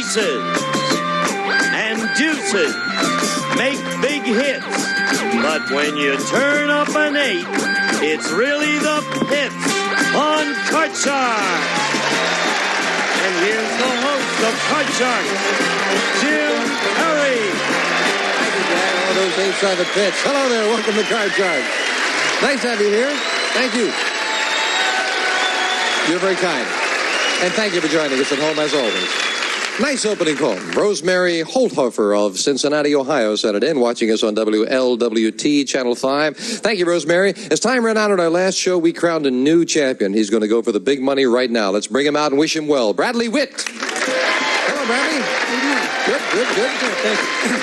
aces and deuces make big hits. But when you turn up an 8, it's really the pits on Card Shark. And here's the host of Card Shark, Jim Perry. Thank you, Jack. All those 8-sided pits. Hello there. Welcome to Card Shark. Nice to have you here. Thank you. You're very kind. And thank you for joining us at home as always. Nice opening call. Rosemary Holthofer of Cincinnati, Ohio sent it in, watching us on WLWT Channel 5. Thank you, Rosemary. As time ran out at our last show, we crowned a new champion. He's going to go for the big money right now. Let's bring him out and wish him well. Bradley Witt. Hello, Bradley. Good. Thank you.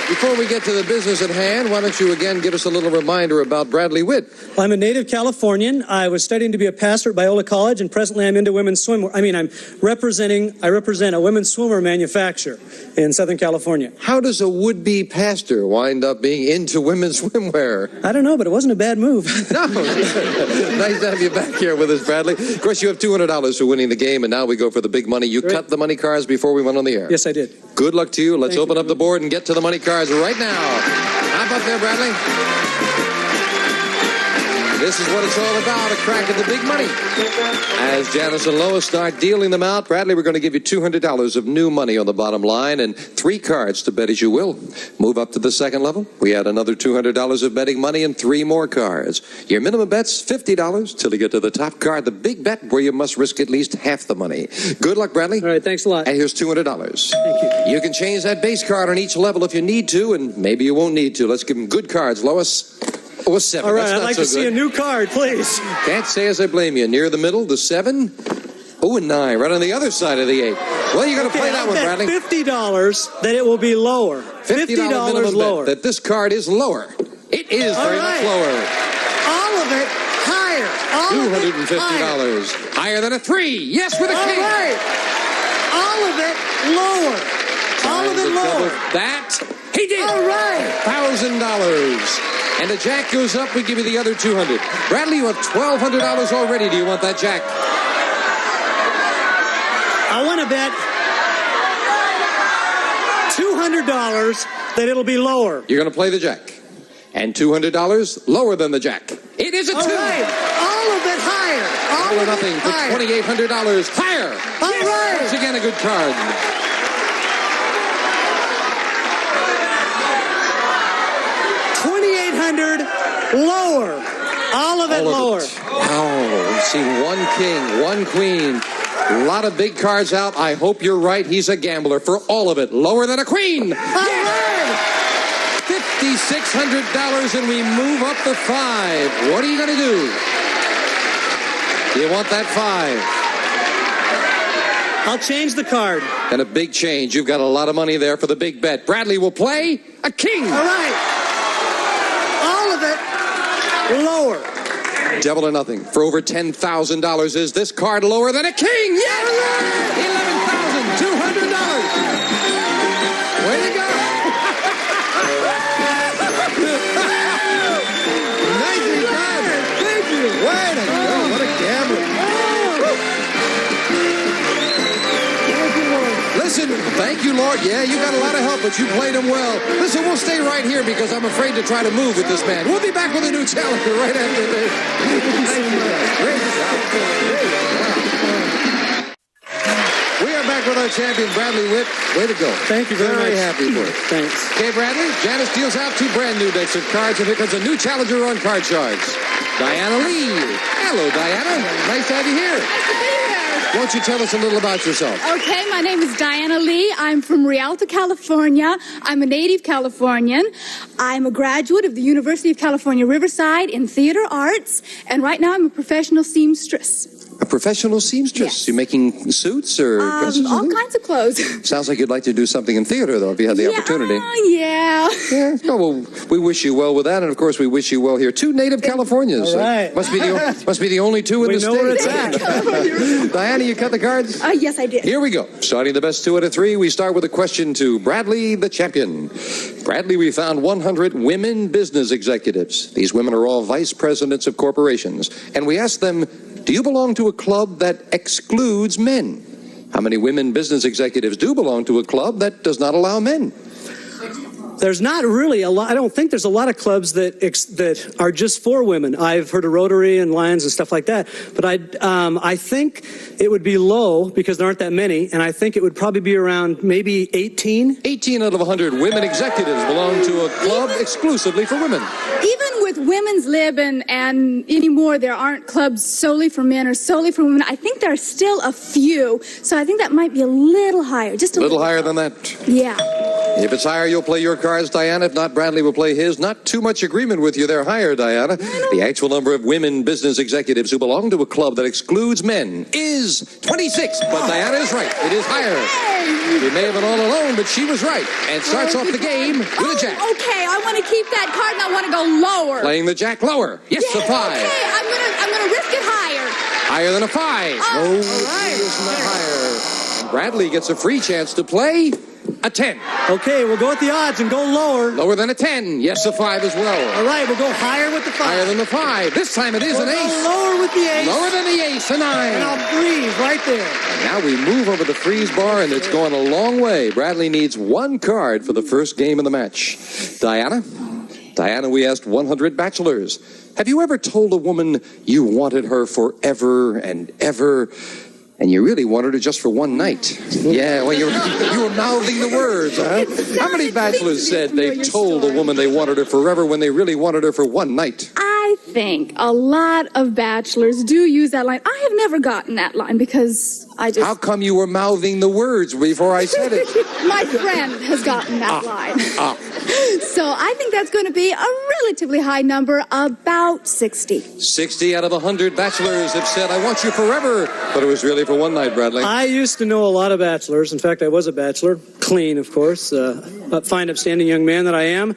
Before we get to the business at hand, why don't you again give us a little reminder about Bradley Witt? Well, I'm a native Californian. I was studying to be a pastor at Biola College, and presently I'm into women's swimwear. I represent a women's swimwear manufacturer in Southern California. How does a would-be pastor wind up being into women's swimwear? I don't know, but it wasn't a bad move. No. Nice to have you back here with us, Bradley. Of course, you have $200 for winning the game, and now we go for the big money. You cut the money cards before we went on the air. Yes, I did. Good luck to you. Let's open up the board and get to the money cards right now. How about there, Bradley? This is what it's all about, a crack at the big money. As Janice and Lois start dealing them out, Bradley, we're going to give you $200 of new money on the bottom line and 3 cards to bet as you will. Move up to the second level. We add another $200 of betting money and 3 more cards. Your minimum bet's $50 till you get to the top card, the big bet, where you must risk at least half the money. Good luck, Bradley. All right, thanks a lot. And here's $200. Thank you. You can change that base card on each level if you need to, and maybe you won't need to. Let's give them good cards, Lois. Oh, a 7. All right, I'd like to see a new card, please. Can't say as I blame you. Near the middle, the 7. Oh, and 9, right on the other side of the 8. Well, you got to play that one, Bradley. $50 that it will be lower. $50 lower. That this card is lower. It is very much lower. All of it higher. $250. Higher than a 3. Yes, with a king. All right. All of it lower. All of it lower. That he did. All right. $1,000. And the jack goes up, we give you the other $200. Bradley, you have $1,200 already. Do you want that jack? I want to bet $200 that it'll be lower. You're going to play the jack. And $200 lower than the jack. It is a 2. All right. All of it higher. All or nothing for $2,800 higher. All right. Once again, a good card. Lower. All of it lower. Wow. See, 1 king, 1 queen. A lot of big cards out. I hope you're right. He's a gambler for all of it. Lower than a queen. $5,600, and we move up to 5. What are you going to do? You want that 5? I'll change the card. And a big change. You've got a lot of money there for the big bet. Bradley will play a king. All right. All of it lower. Double or nothing. For over $10,000, is this card lower than a king? Yes! $11,200. Way to go. Nicely done. Thank you. Way to go. What a gambler. Listen, thank you, Lord. Yeah, you got a lot of help, but you played him well. Listen, we'll stay right here because I'm afraid to try to move with this man. We'll be back with a new challenger right after this. Great job. We are back with our champion, Bradley Witt. Way to go. Thank you very much. Very happy for it. Thanks. Okay, Bradley, Janice deals out 2 brand new decks of cards, and here comes a new challenger on Card Sharks, Diana Lee. Hello, Diana. Nice to have you here. Nice to be here. Won't you tell us a little about yourself? Okay, my name is Diana Lee. I'm from Rialto, California. I'm a native Californian. I'm a graduate of the University of California, Riverside in theater arts. And right now I'm a professional seamstress. A professional seamstress? Yes. You making suits or dresses? All kinds of clothes. Sounds like you'd like to do something in theater, though, if you had the opportunity. Yeah. Yeah. Oh, well, we wish you well with that, and of course we wish you well here. 2 native Californians. All right. Must be the only 2 in the state. We know where it's at. Diana, you cut the cards? Yes, I did. Here we go. Starting the best 2 out of 3, we start with a question to Bradley, the champion. Bradley, we found 100 women business executives. These women are all vice presidents of corporations. And we asked them, do you belong to a club that excludes men? How many women business executives do belong to a club that does not allow men? There's not really a lot. I don't think there's a lot of clubs that are just for women. I've heard of Rotary and Lions and stuff like that. But I think it would be low because there aren't that many. And I think it would probably be around maybe 18. 18 out of 100 women executives belong to a club exclusively for women. Even with women's lib and anymore, there aren't clubs solely for men or solely for women. I think there are still a few. So I think that might be a little higher. Just a little higher than that. Yeah. If it's higher, you'll play your cards, Diana. If not, Bradley will play his. Not too much agreement with you. They're higher, Diana. The actual number of women business executives who belong to a club that excludes men is 26. But Diana is right. It is higher. You may have been all alone, but she was right. And starts off the game with a jack. Okay, I want to keep that card and I want to go lower. Playing the jack lower. Yes, a 5. Okay, I'm gonna risk it higher. Higher than a 5. No, it is not higher. Bradley gets a free chance to play a 10. Okay, we'll go with the odds and go lower. Lower than a 10. Yes, a 5 as well. All right, we'll go higher with the 5. Higher than the 5. This time it is an ace. Lower with the ace. Lower than the ace, a 9. And I'll freeze right there. And now we move over the freeze bar, and it's gone a long way. Bradley needs 1 card for the first game of the match. Diana, we asked 100 bachelors. Have you ever told a woman you wanted her forever and ever, and you really wanted her just for one night? Yeah, well, you were mouthing the words, huh? How many bachelors said they told a woman they wanted her forever when they really wanted her for one night? I think a lot of bachelors do use that line. I have never gotten that line because I just... How come you were mouthing the words before I said it? My friend has gotten that line. So I think that's going to be a relatively high number, about 60. 60 out of 100 bachelors have said, I want you forever. But it was really for one night, Bradley. I used to know a lot of bachelors. In fact, I was a bachelor. Clean, of course. A fine, upstanding young man that I am.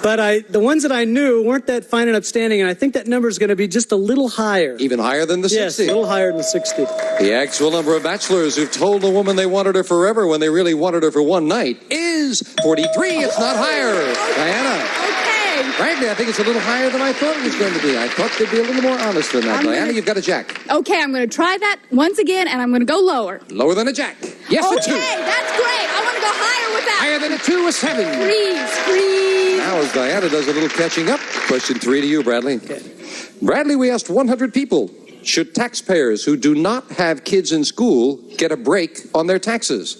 But the ones that I knew weren't that fine and upstanding, and I think that number is going to be just a little higher. Even higher than the 60? Yes, a little higher than 60. The actual number of bachelors who've told a woman they wanted her forever when they really wanted her for one night is 43. It's not higher. Diana. Okay. Frankly, I think it's a little higher than I thought it was going to be. I thought they'd be a little more honest than that. Diana, you've got a jack. Okay, I'm going to try that once again, and I'm going to go lower. Lower than a jack. Yes, a 2. Okay, that's great. I want to go higher with that. Higher than a 2, a 7. Freeze. Now, as Diana does a little catching up, question 3 to you, Bradley. Okay. Bradley, we asked 100 people. Should taxpayers who do not have kids in school get a break on their taxes?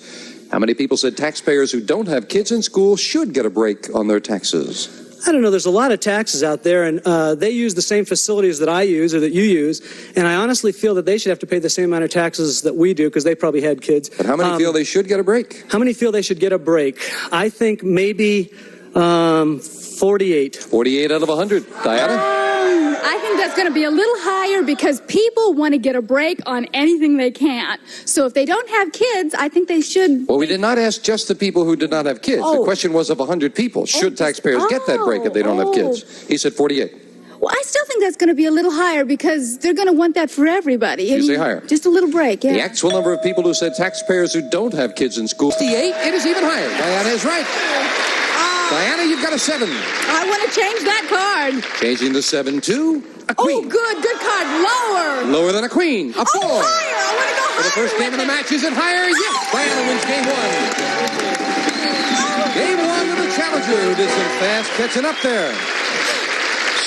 How many people said taxpayers who don't have kids in school should get a break on their taxes? I don't know. There's a lot of taxes out there, and they use the same facilities that I use or that you use, and I honestly feel that they should have to pay the same amount of taxes that we do because they probably had kids. But how many feel they should get a break? How many feel they should get a break? I think maybe 48. 48 out of 100. Diana? I think that's going to be a little higher because people want to get a break on anything they can. So if they don't have kids, I think they should... Well, we did not ask just the people who did not have kids. The question was of 100 people. Should taxpayers get that break if they don't have kids? He said 48. Well, I still think that's going to be a little higher because they're going to want that for everybody. You say higher. Just a little break, yeah. The actual number of people who said taxpayers who don't have kids in school, 68, it is even higher. Diana is right. Diana, you've got a 7. I want to change that card. Changing the 7 to a queen. Oh, good card. Lower. Lower than a queen. A 4. Oh, higher. I want to go higher. For the first game of the match, is it higher? Yes. Diana wins game 1. Game 1 with the challenger who did some fast catching up there.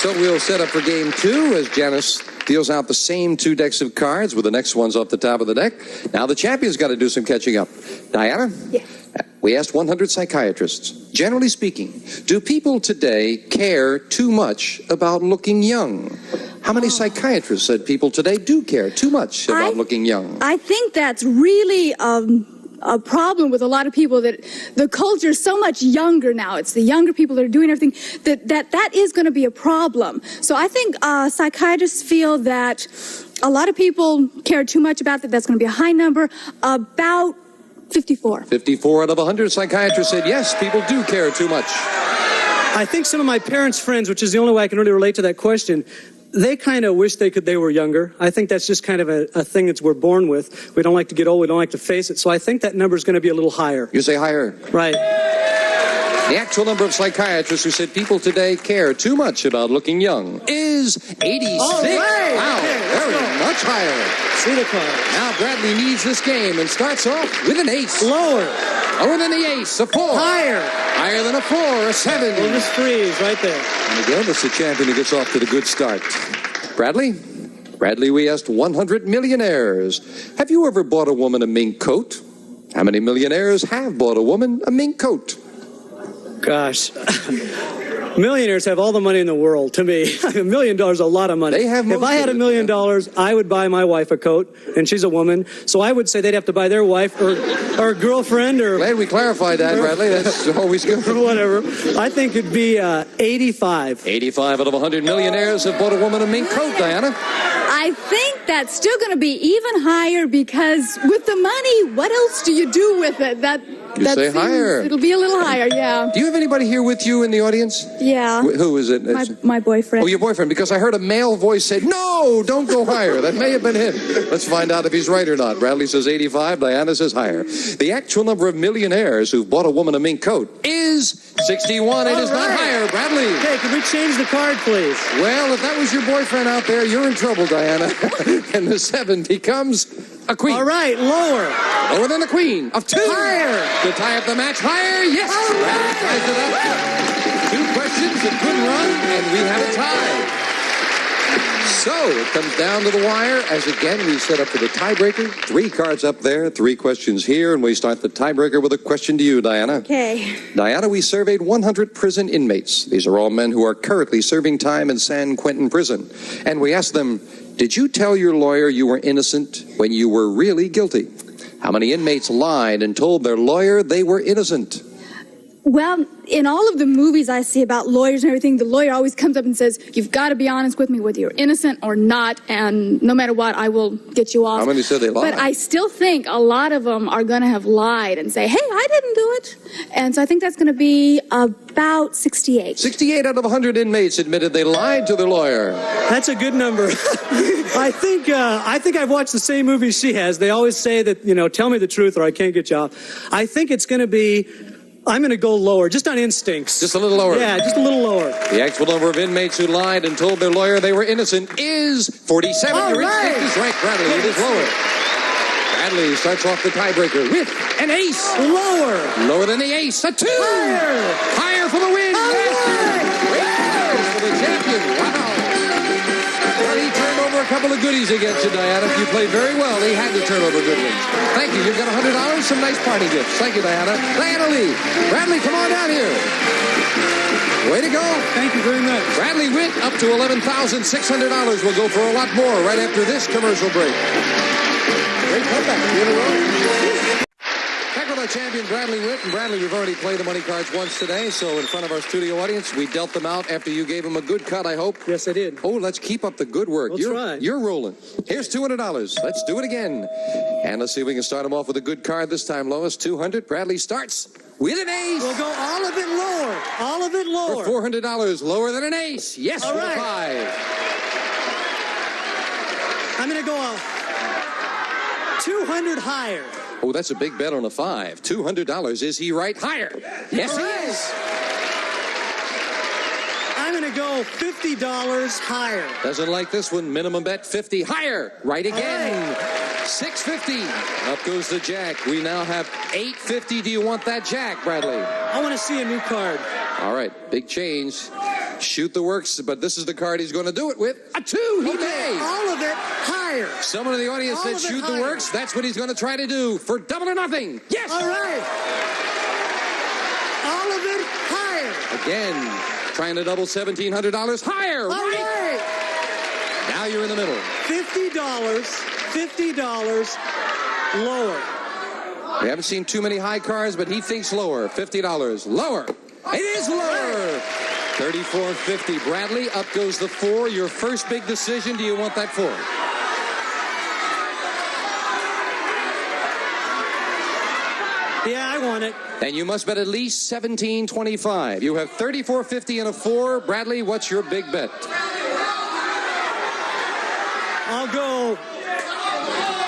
So we'll set up for game 2 as Janice deals out the same 2 decks of cards with the next ones off the top of the deck. Now the champion's got to do some catching up. Diana? Yeah. We asked 100 psychiatrists. Generally speaking, do people today care too much about looking young? How many psychiatrists said people today do care too much about looking young? I think that's really a problem with a lot of people, that the culture is so much younger now. It's the younger people that are doing everything, that is going to be a problem. So I think psychiatrists feel that a lot of people care too much about that. That's going to be a high number, about 54. 54 out of 100 psychiatrists said yes, people do care too much. I think some of my parents' friends, which is the only way I can really relate to that question, they kind of wish they were younger. I think that's just kind of a thing that we're born with. We don't like to get old. We don't like to face it. So I think that number is going to be a little higher. You say higher? Right. The actual number of psychiatrists who said people today care too much about looking young is 86. All right. Wow, Okay, very much higher. See the card. Now Bradley needs this game and starts off with an ace. Lower. Lower than the ace, a 4. Higher. Higher than a 4, a 7. We'll just freeze right there. And again, it's the champion who gets off to the good start. Bradley? Bradley, we asked 100 millionaires. Have you ever bought a woman a mink coat? How many millionaires have bought a woman a mink coat? Gosh. Millionaires have all the money in the world, to me. $1 million is a lot of money. They have if I had $1 million, I would buy my wife a coat, and she's a woman. So I would say they'd have to buy their wife or girlfriend or... Glad we clarified that, Bradley. That's always good. Or whatever. I think it'd be 85. 85 out of 100 millionaires have bought a woman a mink coat, Diana. I think that's still going to be even higher because with the money, what else do you do with it? That say higher. It'll be a little higher, yeah. Do you have anybody here with you in the audience? Yeah. Who is it? My boyfriend. Oh, your boyfriend, because I heard a male voice say, no, don't go higher. That may have been him. Let's find out if he's right or not. Bradley says 85, Diana says higher. The actual number of millionaires who've bought a woman a mink coat is 61. It is not higher, Bradley. Okay, can we change the card, please? Well, if that was your boyfriend out there, you're in trouble, Diana. And the 7 becomes a queen. All right, lower. Lower than the queen of 2. Higher. To tie up the match, higher, yes. Bradley ties it up. 2 questions, a good run, and we have a tie. So it comes down to the wire as again we set up for the tiebreaker. 3 cards up there, 3 questions here, and we start the tiebreaker with a question to you, Diana. Okay. Diana, we surveyed 100 prison inmates. These are all men who are currently serving time in San Quentin prison. And we asked them, did you tell your lawyer you were innocent when you were really guilty? How many inmates lied and told their lawyer they were innocent? Well, in all of the movies I see about lawyers and everything, the lawyer always comes up and says, you've got to be honest with me whether you're innocent or not, and no matter what, I will get you off. How many said they lied? But I still think a lot of them are going to have lied and say, hey, I didn't do it. And so I think that's going to be about 68. 68 out of 100 inmates admitted they lied to their lawyer. That's a good number. I think I've watched the same movies she has. They always say that, tell me the truth or I can't get you off. I think it's going to be... I'm going to go lower, just on instincts. Just a little lower. Yeah, just a little lower. The actual number of inmates who lied and told their lawyer they were innocent is 47. Your instinct is right, Bradley. It is lower. Bradley starts off the tiebreaker with an ace. Lower. Lower than the ace. A 2. Higher. Higher for the win. Yes. Great numbers for the champion. Wow. Well, he turned over a couple of goodies against you, Diana. You played very well. He had to turn over good ones. Thank you. You've got $100, some nice party gifts. Thank you, Diana. Diana Lee. Bradley, come on down here. Way to go. Thank you very much. Bradley Witt up to $11,600. We'll go for a lot more right after this commercial break. Great comeback. In a row. Back with our champion, Bradley Witt. And Bradley, we've already played the money cards once today, so in front of our studio audience, we dealt them out after you gave them a good cut, I hope. Yes, I did. Oh, let's keep up the good work. We'll try. You're rolling. Here's $200. Let's do it again. And let's see if we can start them off with a good card this time, Lois. 200. Bradley starts with an ace. We'll go all of it lower. All of it lower. For $400, lower than an ace. Yes, all for right. 5. I'm going to go 200 higher. Oh, that's a big bet on a 5. $200. Is he right? Higher. Yes, he is. I'm going to go $50 higher. Doesn't like this one. Minimum bet 50. Higher. Right again. $650. Up goes the jack. We now have $850. Do you want that jack, Bradley? I want to see a new card. All right. Big change. Shoot the works, but this is the card he's going to do it with. A 2. He may. All of it higher. Someone in the audience said shoot the works. That's what he's going to try to do for double or nothing. Yes. All right. All of it higher. Again, trying to double $1,700 higher. All right. Now you're in the middle. $50 lower. We haven't seen too many high cards, but he thinks lower. $50 lower. It is lower. $34.50. Bradley, up goes the 4. Your first big decision. Do you want that 4? Yeah, I want it. And you must bet at least $17.25. You have $34.50 and a 4. Bradley, what's your big bet? I'll go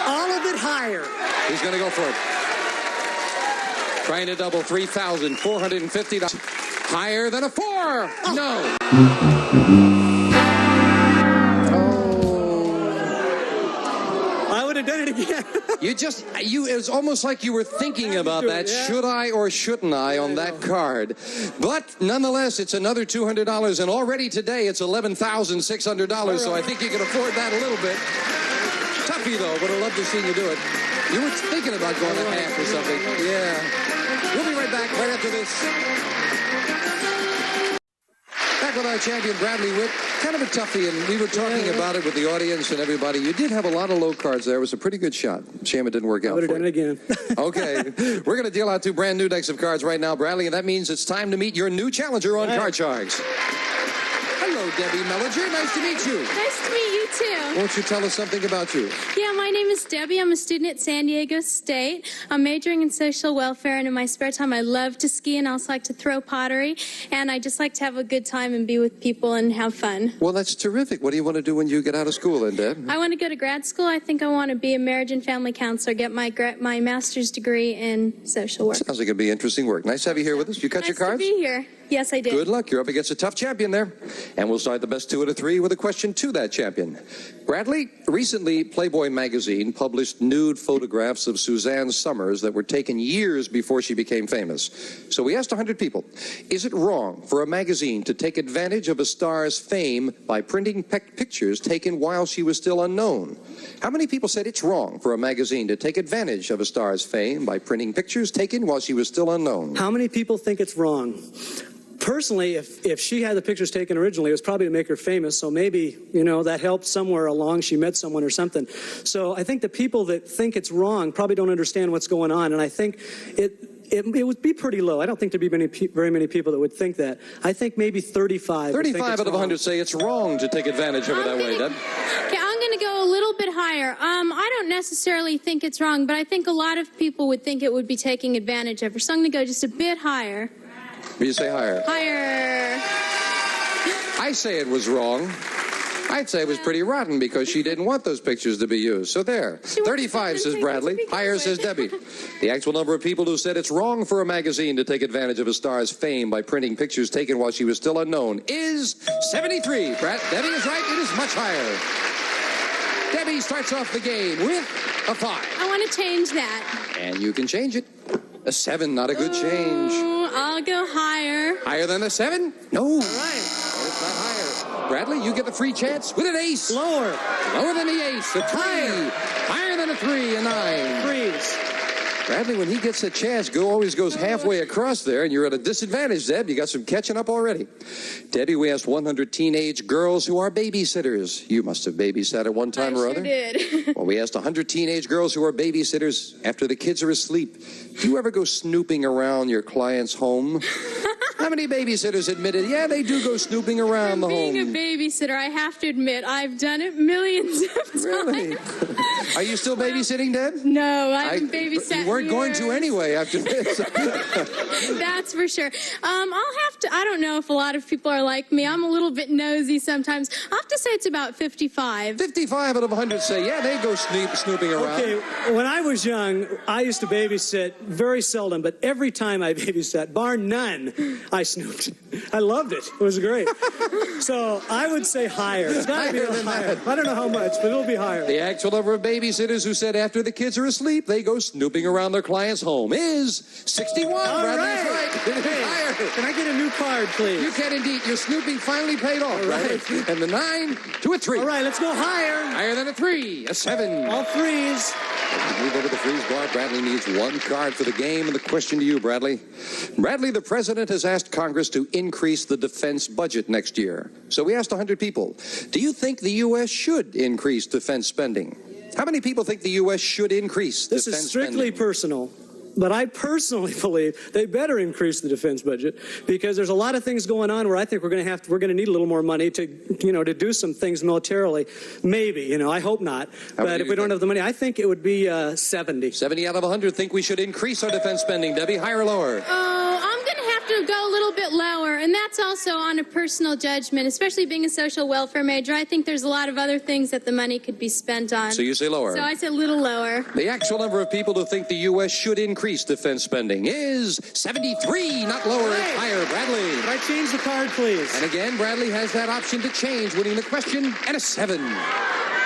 all of it higher. He's going to go for it. Trying to double $3,450. Higher than a 4. Oh. No. have done it again. It's almost like you were thinking about that. Yeah. Should I or shouldn't I on that card? But nonetheless, it's another $200, and already today it's $11,600, so I think you can afford that a little bit. Toughy, though. Would have loved to see you do it. You were thinking about going to half or something. Yeah. We'll be right back right after this. Back with our champion, Bradley Witt. Kind of a toughie, and we were talking about it with the audience and everybody. You did have a lot of low cards there. It was a pretty good shot. Shame it didn't work out I would have for done you. it again. Okay. We're going to deal out two brand new decks of cards right now, Bradley, and that means it's time to meet your new challenger on Card Sharks. Hello, Debbie Mellinger. Nice to meet you. Nice to meet you, too. Won't you tell us something about you? Yeah, my name is Debbie. I'm a student at San Diego State. I'm majoring in social welfare, and in my spare time, I love to ski and also like to throw pottery. And I just like to have a good time and be with people and have fun. Well, that's terrific. What do you want to do when you get out of school, then, Deb? I want to go to grad school. I think I want to be a marriage and family counselor, get my master's degree in social work. Sounds like it'd be interesting work. Nice to have you here with us. You cut your cards? Nice to be here. Yes, I did. Good luck. You're up against a tough champion there. And we'll start the best 2 out of 3 with a question to that champion. Bradley, recently Playboy magazine published nude photographs of Suzanne Summers that were taken years before she became famous. So we asked 100 people, is it wrong for a magazine to take advantage of a star's fame by printing pictures taken while she was still unknown? How many people said it's wrong for a magazine to take advantage of a star's fame by printing pictures taken while she was still unknown? How many people think it's wrong? Personally, if she had the pictures taken originally, it was probably to make her famous, so maybe, that helped somewhere along. She met someone or something. So I think the people that think it's wrong probably don't understand what's going on, and I think it would be pretty low. I don't think there'd be very many people that would think that. I think maybe 35. 35 out of 100 say it's wrong to take advantage of it that way, Deb. Okay, I'm going to go a little bit higher. I don't necessarily think it's wrong, but I think a lot of people would think it would be taking advantage of her. So I'm going to go just a bit higher. Will you say higher? Higher. I say it was wrong. I'd say it was pretty rotten because she didn't want those pictures to be used. So there. 35 says Bradley. Higher says Debbie. The actual number of people who said it's wrong for a magazine to take advantage of a star's fame by printing pictures taken while she was still unknown is 73. Debbie is right. It is much higher. Debbie starts off the game with a 5. I want to change that. And you can change it. A 7, not a good change. I'll go higher. Higher than a 7? No. All right. It's not higher. Bradley, you get the free chance with an ace. Lower. Lower than the ace. A 3. Higher than a 3, a 9. Freeze. Bradley, when he gets a chance, always goes halfway across there, and you're at a disadvantage, Deb. You got some catching up already. Debbie, we asked 100 teenage girls who are babysitters. You must have babysat at one time or other. I did. Well, we asked 100 teenage girls who are babysitters after the kids are asleep. Do you ever go snooping around your client's home? How many babysitters admitted, yeah, they do go snooping around the home? Being a babysitter, I have to admit, I've done it millions of times. Really? Are you still babysitting, Deb? No, I haven't babysat. You weren't going to anyway after this. That's for sure. I'll have to, I don't know if a lot of people are like me. I'm a little bit nosy sometimes. I'll have to say it's about 55. 55 out of 100 say, yeah, they go snooping around. Okay, when I was young, I used to babysit very seldom, but every time I babysat, bar none, I snooped. I loved it. It was great. So I would say higher. It's got to be a little higher. I don't know how much, but it'll be higher. The actual number of babysitters who said after the kids are asleep, they go snooping around their client's home is 61. All Bradley's right. It is higher. Can I get a new card, please? You can indeed. Your snooping finally paid off. All right. And the 9 to a 3. All right, let's go higher. Higher than a 3. A 7. I'll freeze. As we move over the freeze bar, Bradley needs one card for the game. And the question to you, Bradley. Bradley, the president has asked Congress to increase the defense budget next year. So we asked 100 people, do you think the U.S. should increase defense spending? How many people think the U.S. should increase defense spending? This is strictly personal. But I personally believe they better increase the defense budget because there's a lot of things going on where I think we're going to need a little more money to do some things militarily. Maybe, I hope not. But if we don't have the money, I think it would be 70. 70 out of 100 think we should increase our defense spending. Debbie, higher or lower? Oh, I'm going to have to go a little bit lower, and that's also on a personal judgment, especially being a social welfare major. I think there's a lot of other things that the money could be spent on. So you say lower? So I say a little lower. The actual number of people who think the U.S. should increase defense spending is 73, not lower, it's higher. Bradley. Can I change the card, please? And again, Bradley has that option to change, winning the question at a 7.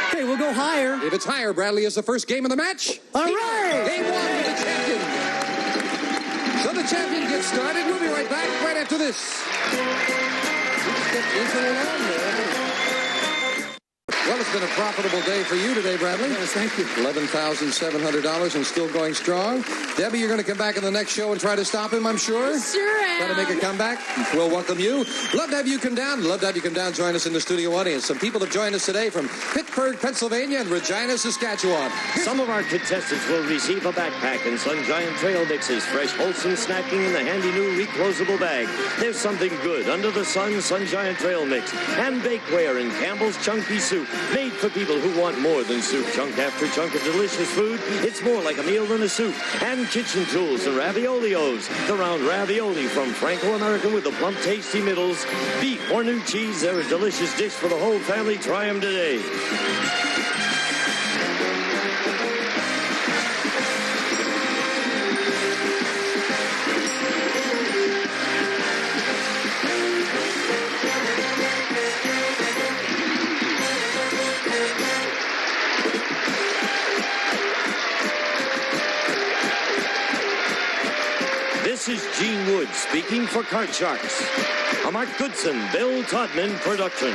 Okay, Okay, we'll go higher. If it's higher, Bradley is the first game of the match. All right. Game one with the champion. So the champion gets started. We'll be right back right after this. Well, it's been a profitable day for you today, Bradley. Yes, thank you. $11,700 and still going strong. Debbie, you're going to come back in the next show and try to stop him, I'm sure? Sure am. Try to make a comeback. We'll welcome you. Love to have you come down. Love to have you come down. Join us in the studio audience. Some people have joined us today from Pittsburgh, Pennsylvania and Regina, Saskatchewan. Some of our contestants will receive a backpack and Sun Giant Trail Mixes, fresh, wholesome snacking in the handy new reclosable bag. There's something good under the sun, Sun Giant Trail Mix, and bakeware in Campbell's Chunky Soup, made for people who want more than soup. Chunk after chunk of delicious food. It's more like a meal than a soup. And kitchen tools, the Raviolios, the round ravioli from Franco-American with the plump, tasty middles. Beef or new cheese, they're a delicious dish for the whole family. Try them today. This is Gene Wood speaking for Card Sharks. A Mark Goodson-Bill Todman production.